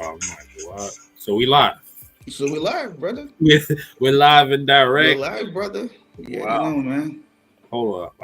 Oh my god! So we live. So we live, brother. We're live and We're direct. live, brother. Yeah, you Wow. know, man. Hold up.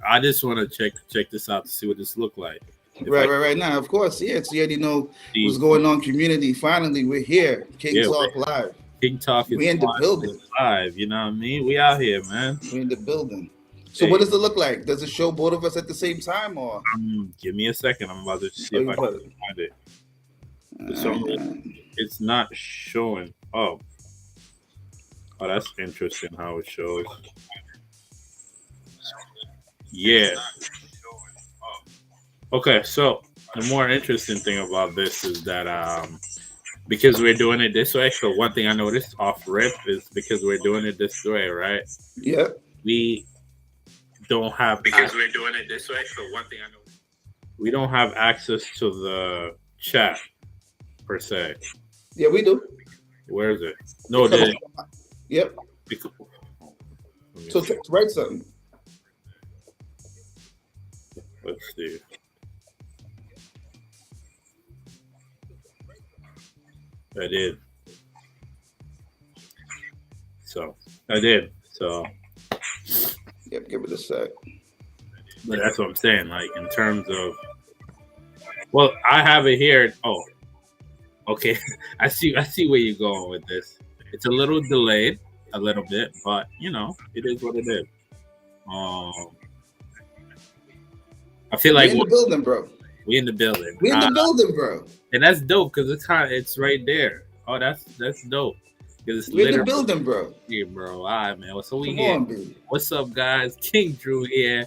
I just wanna check this out to see what this look like. If I Right now. Of course, yeah. So you already know what's see, going on, community. Finally, we're here. King yeah, Talk Live. King Talk is We in the finally building. live. You know what I mean? We out here, man. We in the building. So what Hey, does it look like? Does it show both of us at the same time, or give me a second. I'm about to see are if you I can put? find it. For some reason, Uh, it's not showing. Oh, that's interesting how it shows. Yeah. Okay, so the more interesting thing about this is that because we're doing it this way. So one thing I noticed off rip is because we're doing it this way, right? yeah. We don't have because we're doing it this way. So one thing I know. we don't have access to the chat per se. Yeah, we do. Where is it? It No, comes. the Yep. because, let me So see. write something. Let's see. I did. So I did. So, Yep. Give it a sec. but that's what I'm saying. Like in terms of, well, I have it here. Oh, okay. I see. I see where you're going with this. It's a little delayed, a little bit, but it is what it is. Um, I feel We like in the building, bro. we in the building, We in the building, bro. and that's dope because it's right there. Oh, that's dope because it's We in the literally building, bro. here, bro. All right, man. So we Come here. on, baby. What's up, guys? King Drew here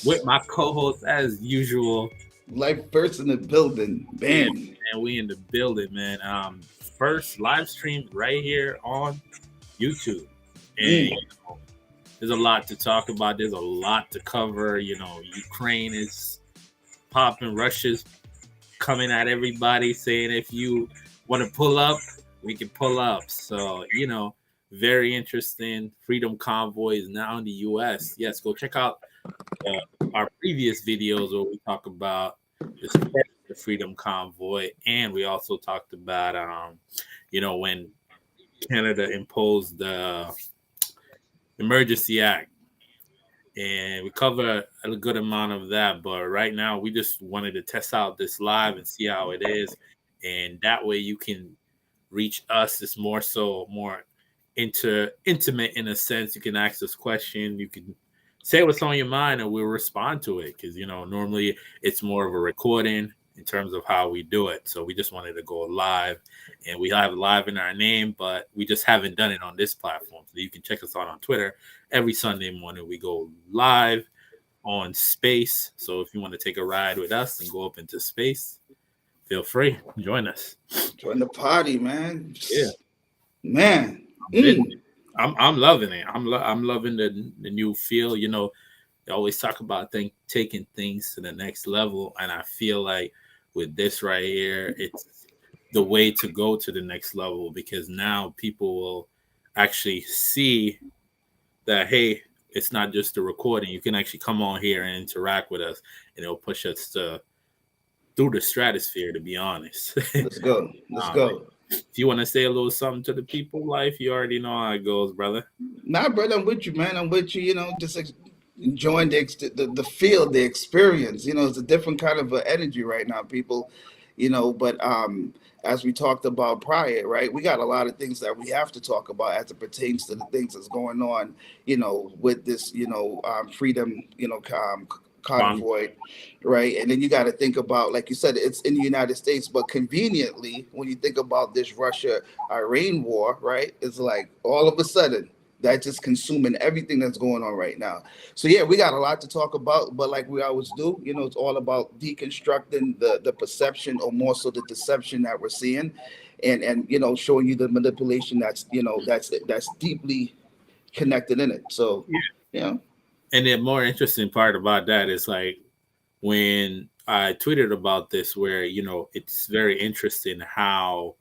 with my co-host as usual. Life first in the building. Yeah, Bam. and we in the building, man. First live stream right here on YouTube, and Mm. there's a lot to talk about. There's a lot to cover. Ukraine is popping. Russia's coming at everybody, saying if you want to pull up, we can pull up. So very interesting. Freedom Convoy is now in the U.S. Yes, go check out our previous videos where we talk about the spread of the Freedom Convoy, and we also talked about when Canada imposed the Emergency Act, and we cover a good amount of that. But right now, we just wanted to test out this live and see how it is, and that way you can reach us. It's more intimate in a sense. You can ask us questions. You can say what's on your mind, and we'll respond to it. Because normally it's more of a recording in terms of how we do it. So we just wanted to go live, and we have live in our name, but we just haven't done it on this platform. So you can check us out on Twitter every Sunday morning. We go live on Space. So if you want to take a ride with us and go up into space, feel free. Join us. Join the party, man. Yeah. Man. I'm Mm. I'm loving it. I'm loving the new feel. They always talk about taking things to the next level, and I feel like with this right here, it's the way to go to the next level because now people will actually see that hey, it's not just a recording. You can actually come on here and interact with us, and it'll push us to through the stratosphere. To be honest, Let's go. Let's um, go. if you want to say a little something to the people, life, you already know how it goes, brother. Nah, brother, I'm with you, man. I'm with you. Just enjoying the feel, the experience. It's a different kind of energy right now, people. But as we talked about prior, right, we got a lot of things that we have to talk about as it pertains to the things that's going on. With this, freedom, Con- convoy, right? And then you got to think about, like you said, it's in the United States, but conveniently, when you think about this Russia-Iran war, right, it's like all of a sudden that's just consuming everything that's going on right now. So yeah, we got a lot to talk about, but like we always do, it's all about deconstructing the perception, or more so the deception that we're seeing, and showing you the manipulation that's deeply connected in it. So, you know, And the more interesting part about that is like when I tweeted about this, where it's very interesting how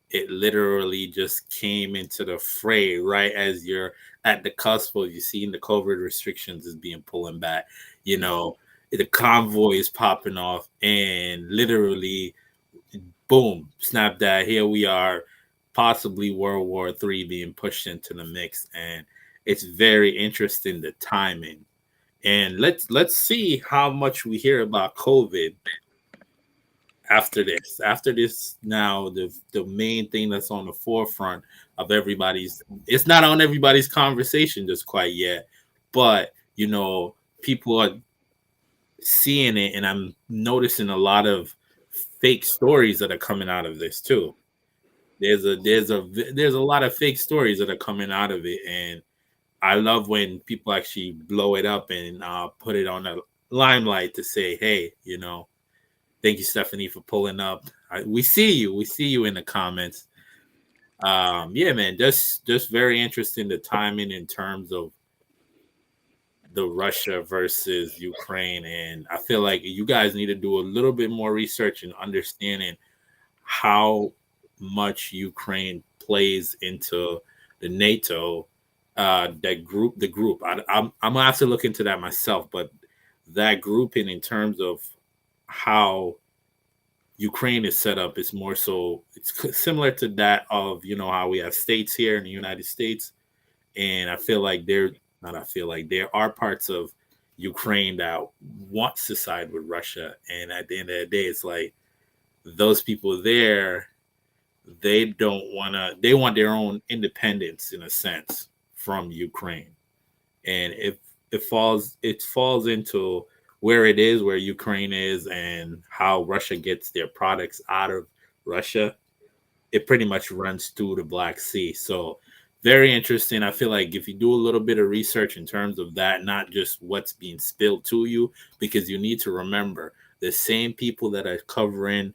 it literally just came into the fray right as you're at the cusp of you seeing the COVID restrictions is being pulling back. You know, the convoy is popping off, and literally boom, snap that. Here we are, possibly World War III being pushed into the mix, and it's very interesting the timing. And let's see how much we hear about COVID after this. After this, now the main thing that's on the forefront of everybody's, it's not on everybody's conversation just quite yet, but people are seeing it, and I'm noticing a lot of fake stories that are coming out of this too. There's a lot of fake stories that are coming out of it, and I love when people actually blow it up and put it on the limelight to say, hey, thank you, Stephanie, for pulling up. We see you. We see you in the comments. Yeah, man, just very interesting the timing in terms of the Russia versus Ukraine, and I feel like you guys need to do a little bit more research and understanding how much Ukraine plays into the NATO, the group. I'm gonna have to look into that myself, but that grouping in terms of how Ukraine is set up is more so it's similar to that of how we have states here in the United States, and I feel like there are parts of Ukraine that wants to side with Russia, and at the end of the day, it's like those people there, they want their own independence in a sense from Ukraine, and if it falls into where it is, where Ukraine is, and how Russia gets their products out of Russia, it pretty much runs through the Black Sea. So very interesting. I feel like if you do a little bit of research in terms of that, not just what's being spilled to you, because you need to remember the same people that are covering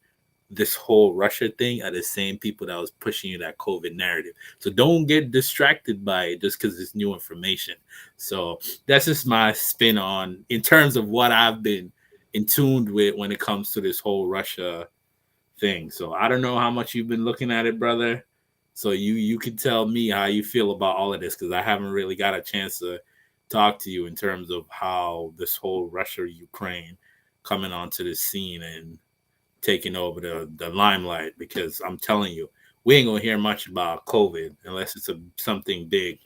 this whole Russia thing are the same people that was pushing you that COVID narrative. So don't get distracted by it just because it's new information. So that's just my spin on in terms of what I've been in tuned with when it comes to this whole Russia thing. So I don't know how much you've been looking at it, brother. So you can tell me how you feel about all of this, because I haven't really got a chance to talk to you in terms of how this whole Russia Ukraine coming onto the scene and taking over the limelight. Because I'm telling you, we ain't gonna hear much about COVID unless it's something big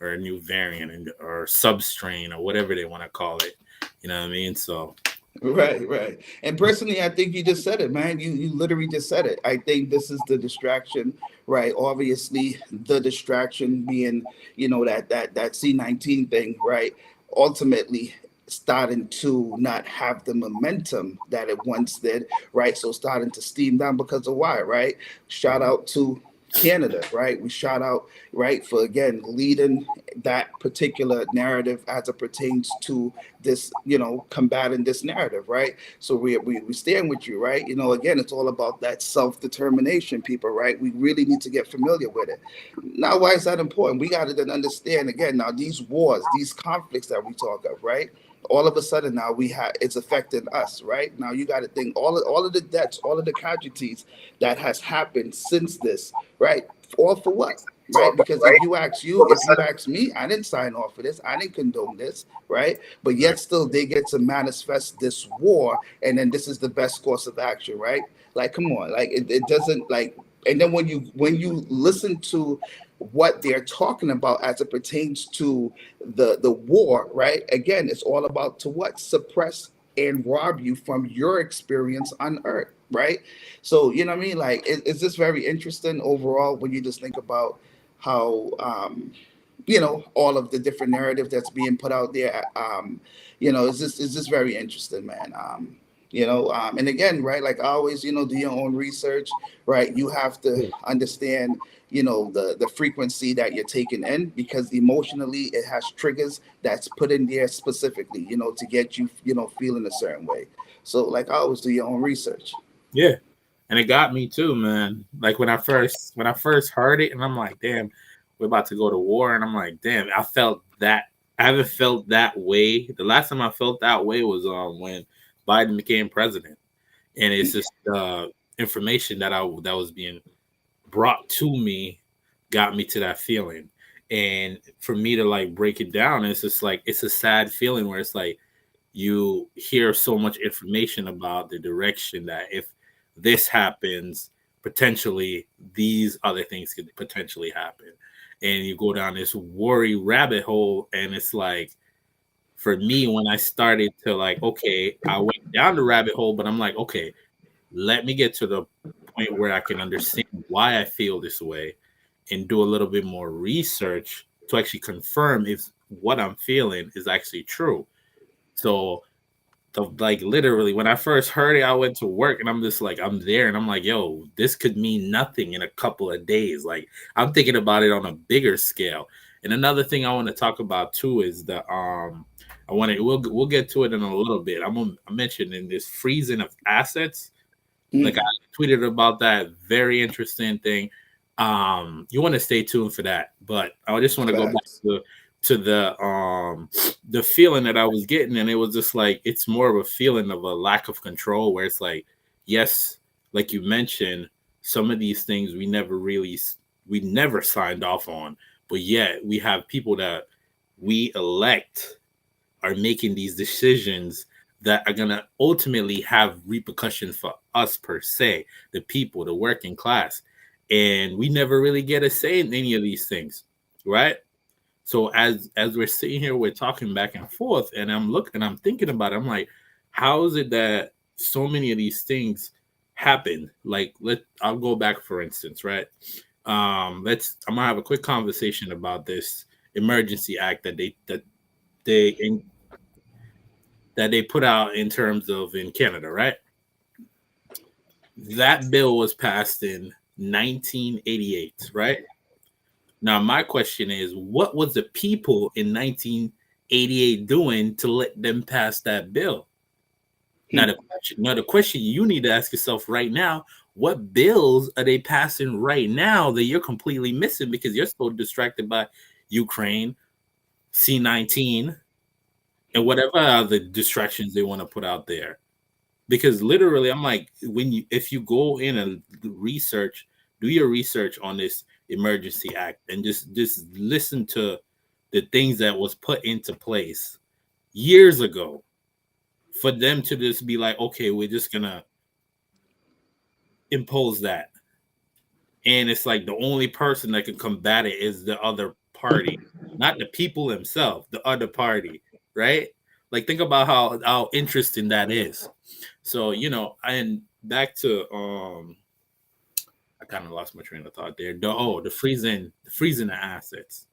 or a new variant or substrain or whatever they want to call it. You know what I mean? So Right, right. And personally, I think you just said it, man. You literally just said it. I think this is the distraction, right? Obviously, the distraction being, that C-19 thing, right? Ultimately starting to not have the momentum that it once did, right? So starting to steam down because of why, right? Shout out to Canada, right? We shout out, right, for again leading that particular narrative as it pertains to this, combating this narrative, right? So we stand with you, right? Again, it's all about that self-determination, people, right? We really need to get familiar with it. Now, why is that important? We got to then understand again, now these wars, these conflicts that we talk of, right? All of a sudden now we have it's affecting us, right? Now you got to think all of the deaths, all of the casualties that has happened since this, right? All for what? Right? Because if you ask me, I didn't sign off for this. I didn't condone this, right? But right, yet still they get to manifest this war, and then this is the best course of action, right? Like, come on, like it doesn't like. And then when you listen to what they're talking about as it pertains to the war, right? Again, it's all about to what suppress and rob you from your experience on Earth, right? So you know what I mean? Like, it's just very interesting overall when you just think about how all of the different narrative that's being put out there. It's just very interesting, man. And again, right, like always, do your own research, right? You have to understand, the frequency that you're taking in, because emotionally it has triggers that's put in there specifically, to get you, feeling a certain way. So like always, do your own research. yeah. And it got me too, man. Like when I first heard it, and I'm like, damn, we're about to go to war, and I'm like, damn, I felt that. I haven't felt that way. The last time I felt that way was when Biden became president, and it's just information that was being brought to me got me to that feeling. And for me to like break it down, it's just like it's a sad feeling where it's like you hear so much information about the direction that if this happens, potentially these other things could potentially happen. And you go down this worry rabbit hole, and it's like, for me, when I started to like, okay, I went down the rabbit hole, but I'm like, okay, let me get to the point where I can understand why I feel this way and do a little bit more research to actually confirm if what I'm feeling is actually true. So like literally when I first heard it, I went to work and I'm just like, I'm there and I'm like, yo, this could mean nothing in a couple of days. Like I'm thinking about it on a bigger scale. And another thing I want to talk about too is the I want to we'll get to it in a little bit. I'm mentioning this freezing of assets. Like I Mm, tweeted about that very interesting thing. You want to stay tuned for that, but I just want to go back facts. to the feeling that I was getting, and it was just like it's more of a feeling of a lack of control, where it's like, yes, like you mentioned, some of these things we never signed off on, but yet we have people that we elect are making these decisions that are going to ultimately have repercussions for us per se, the people, the working class. And we never really get a say in any of these things, right? So as we're sitting here, we're talking back and forth, and I'm thinking about it. I'm like, how is it that so many of these things happen? Like, I'll go back for instance, right? I'm gonna have a quick conversation about this emergency act they in, that they put out in terms of in Canada, right? That bill was passed in 1988, right? Now, my question is, what was the people in 1988 doing to let them pass that bill? Hmm. Now the question you need to ask yourself right now: what bills are they passing right now that you're completely missing because you're so distracted by Ukraine, C-19, and whatever other distractions they want to put out there? Because literally I'm like, when you if you go in and research, do your research on this emergency act and just listen to the things that was put into place years ago for them to just be like, okay, we're just gonna impose that, and it's like the only person that can combat it is the other party, not the people themselves, the other party, right? Like think about how interesting that is. So and back to I kind of lost my train of thought there. The freezing the assets.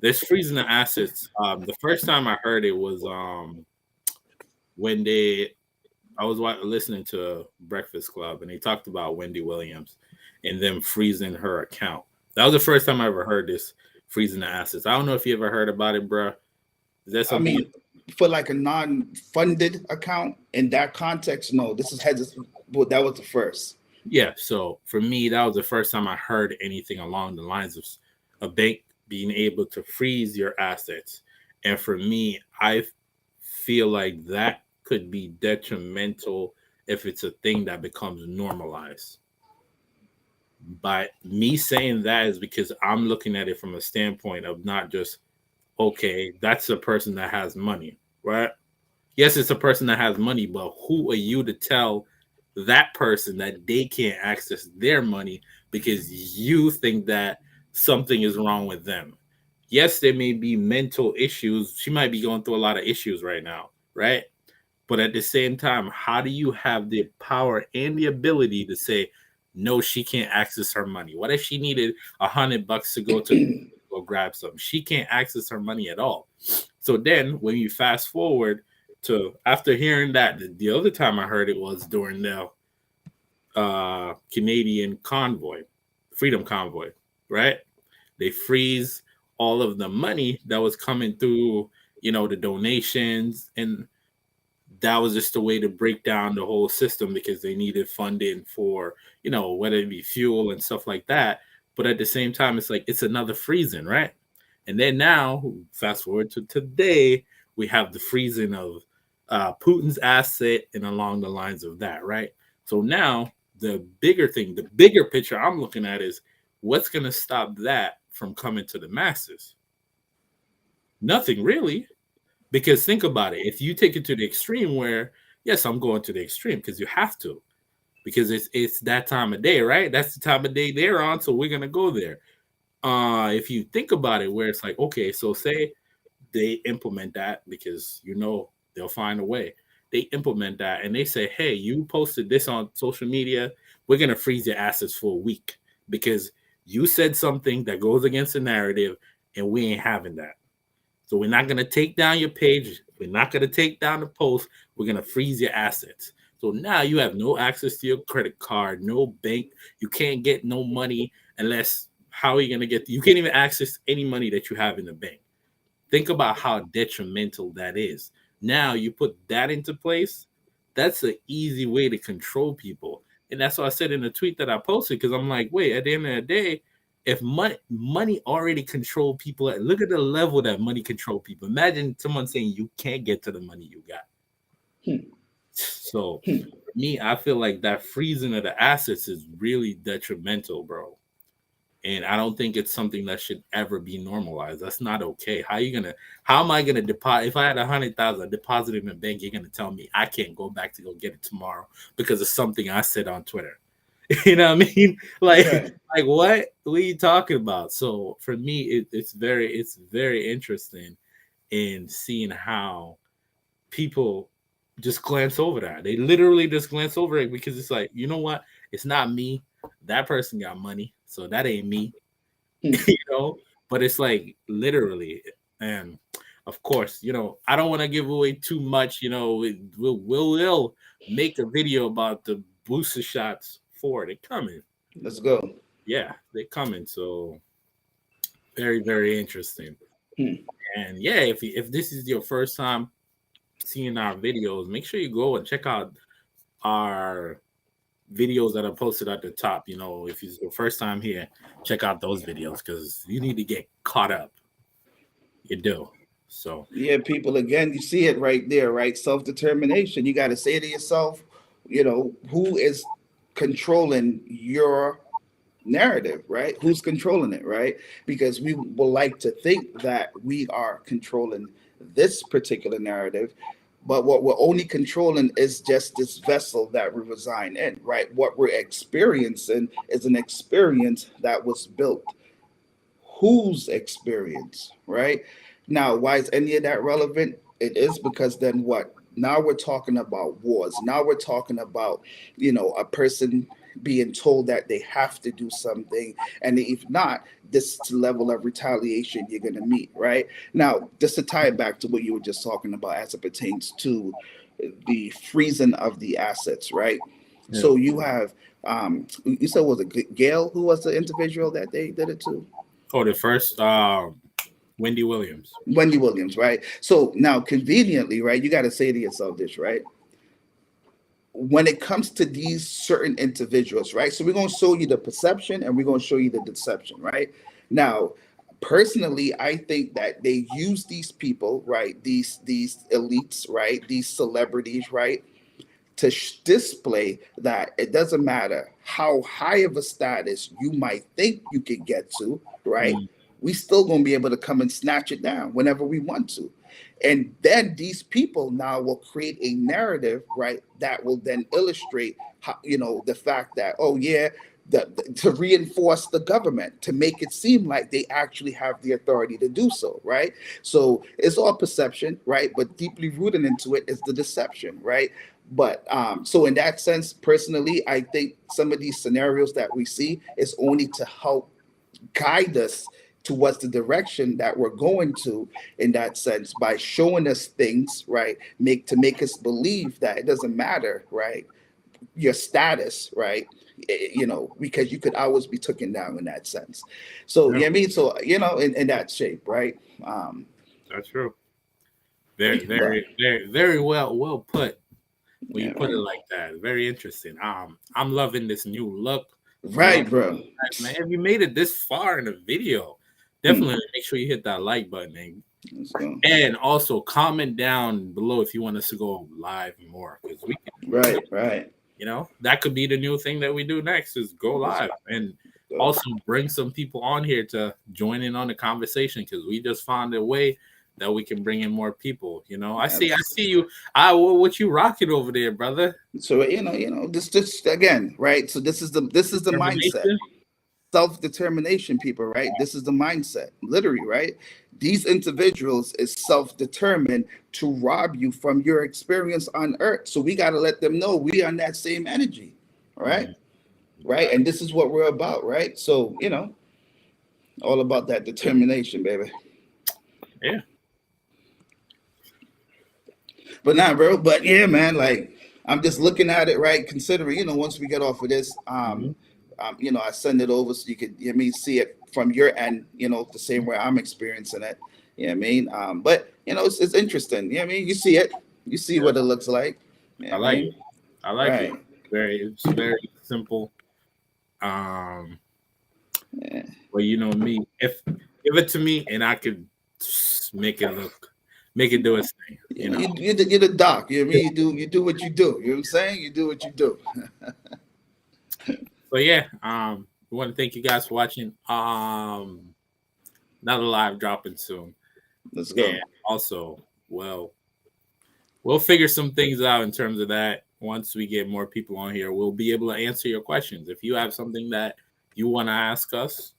This freezing the assets. The first time I heard it was when I was listening to Breakfast Club and they talked about Wendy Williams and them freezing her account. That was the first time I ever heard this freezing the assets. I don't know if you ever heard about it, bro. Is that I something you? mean, for like a non-funded account in that context, no, this is heads. Well, that was the first. Yeah. So for me, that was the first time I heard anything along the lines of a bank being able to freeze your assets. And for me, I feel like that could be detrimental if it's a thing that becomes normalized. But me saying that is because I'm looking at it from a standpoint of not just, okay, that's a person that has money, right? Yes, it's a person that has money, but who are you to tell that person that they can't access their money because you think that something is wrong with them? Yes, there may be mental issues. She might be going through a lot of issues right now, right? But at the same time, how do you have the power and the ability to say, no, she can't access her money? What if she needed $100 to go grab some? She can't access her money at all. So then when you fast forward to after hearing that, the other time I heard it was during the Canadian convoy, Freedom Convoy, right? They freeze all of the money that was coming through, the donations, and that was just a way to break down the whole system because they needed funding for, whether it be fuel and stuff like that. But at the same time, it's like it's another freezing, right? And then now, fast forward to today, we have the freezing of Putin's asset and along the lines of that, right? So now the bigger thing, the bigger picture I'm looking at is what's going to stop that from coming to the masses? Nothing really. Because think about it. If you take it to the extreme where, yes, I'm going to the extreme because you have to. because it's that time of day, right? That's the time of day they're on, so we're gonna go there. If you think about it, where it's like, okay, so say they implement that because they'll find a way. They implement that and they say, hey, you posted this on social media, we're gonna freeze your assets for a week because you said something that goes against the narrative, and we ain't having that. So we're not gonna take down your page. We're not gonna take down the post. We're gonna freeze your assets. So now you have no access to your credit card, no bank. You can't get no money unless how are you gonna get? You can't even access any money that you have in the bank. Think about how detrimental that is. Now you put that into place. That's an easy way to control people, and that's what I said in the tweet that I posted. Because I'm like, wait, at the end of the day, if money already control people, look at the level that money control people. Imagine someone saying you can't get to the money you got. Hmm. So, for me, I feel like that freezing of the assets is really detrimental, bro. And I don't think it's something that should ever be normalized. That's not okay. How am I gonna deposit if I had 100,000 deposited in the bank, you're gonna tell me I can't go back to go get it tomorrow because of something I said on Twitter. You know what I mean? Like, Right. like what are you talking about? So for me, it's very interesting in seeing how people just glance over that. They literally just glance over it because it's like, you know what? It's not me. That person got money, so that ain't me. Hmm. you know. But it's like literally, and of course, I don't want to give away too much. We'll make a video about the booster shots for it. They're coming. Let's go. Yeah, they're coming. So very, very interesting. Hmm. And yeah, if this is your first time seeing our videos, make sure you go and check out our videos that are posted at the top. If it's your first time here, check out those videos because you need to get caught up. You do. So Yeah, people, again, you see it right there, right? Self determination. You got to say to yourself, who is controlling your narrative, right? Who's controlling it, right? Because we will like to think that we are controlling this particular narrative, but what we're only controlling is just this vessel that we reside in, right? What we're experiencing is an experience that was built. Whose experience, right? Now, why is any of that relevant? It is because then what? Now we're talking about wars. Now we're talking about, a person being told that they have to do something. And if not, this level of retaliation you're going to meet, right? Now, just to tie it back to what you were just talking about as it pertains to the freezing of the assets, right? yeah. So you have, you said, was it Gail who was the individual that they did it to? Oh, the first Wendy Williams. Wendy Williams, right? So now, conveniently, right, you got to say to yourself this, right? When it comes to these certain individuals, right? So we're going to show you the perception and we're going to show you the deception, right? Now, personally, I think that they use these people, right? These elites, right? These celebrities, right? To display that it doesn't matter how high of a status you might think you could get to, right? Mm, We still gonna be able to come and snatch it down whenever we want to. And then these people now will create a narrative, right, that will then illustrate how, the fact that, oh yeah, to reinforce the government, to make it seem like they actually have the authority to do so, right? So it's all perception, right? But deeply rooted into it is the deception, right? But so in that sense, personally, I think some of these scenarios that we see is only to help guide us towards the direction that we're going to, in that sense, by showing us things, right? Make us believe that it doesn't matter, right? Your status, right? Because you could always be taken down in that sense. So yeah, yeah, I mean, so in that shape, right? that's true. Very, But very, very, very well put. When you yeah, put it right, like that, very interesting. I'm loving this new look. Love right, bro. that, man. If you made it this far in the video, Hmm. definitely make sure you hit that like button Let's go. and also comment down below if you want us to go live more because we can Right, right. that could be the new thing that we do next is go Let's live and go. also bring some people on here to join in on the conversation because we just found a way that we can bring in more people. You know, I see you. What you rocking over there, brother? So this again, right? So this is the mindset. Determination. Self-determination, people, right? This is the mindset, literally, right? These individuals is self-determined to rob you from your experience on earth. So we got to let them know we on that same energy, all right? Right? And this is what we're about, right? So, all about that determination, baby. Yeah. But nah, bro. But yeah, man, like I'm just looking at it, right? Considering, once we get off of this, I send it over so you could, see it from your end, the same way I'm experiencing it. You know what I mean? But it's interesting. You know what I mean? You see it, you see what it looks like. You know I what like mean? it. I like Right. it. It's very simple. Yeah. Well, you know me. If give it to me and I could make it do its thing. You know. You're the doc. You know what I mean? You do what you do. You know what I'm saying? You do what you do. So yeah, we want to thank you guys for watching. Another live dropping soon. Let's go. And also, we'll figure some things out in terms of that. Once we get more people on here, we'll be able to answer your questions. If you have something that you want to ask us,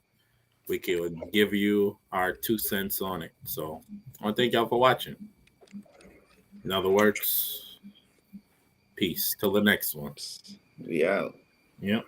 we can give you our 2 cents on it. So I want to thank y'all for watching. In other words, peace. Till the next one. We out. Yep.